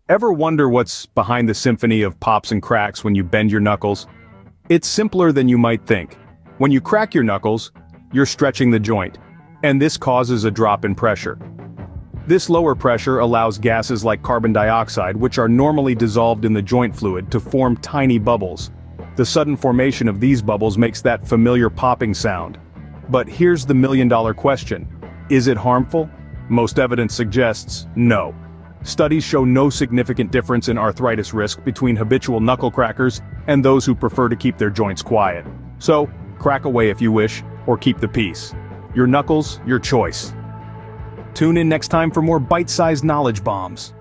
Ever wonder what's behind the symphony of pops and cracks when you bend your knuckles? It's simpler than you might think. When you crack your knuckles, you're stretching the joint, and this causes a drop in pressure. This lower pressure allows gases like carbon dioxide, which are normally dissolved in the joint fluid, to form tiny bubbles. The sudden formation of these bubbles makes that familiar popping sound. But here's the million-dollar question. Is it harmful? Most evidence suggests no. Studies show no significant difference in arthritis risk between habitual knuckle crackers and those who prefer to keep their joints quiet. So, crack away if you wish, or keep the peace. Your knuckles, your choice. Tune in next time for more bite-sized knowledge bombs.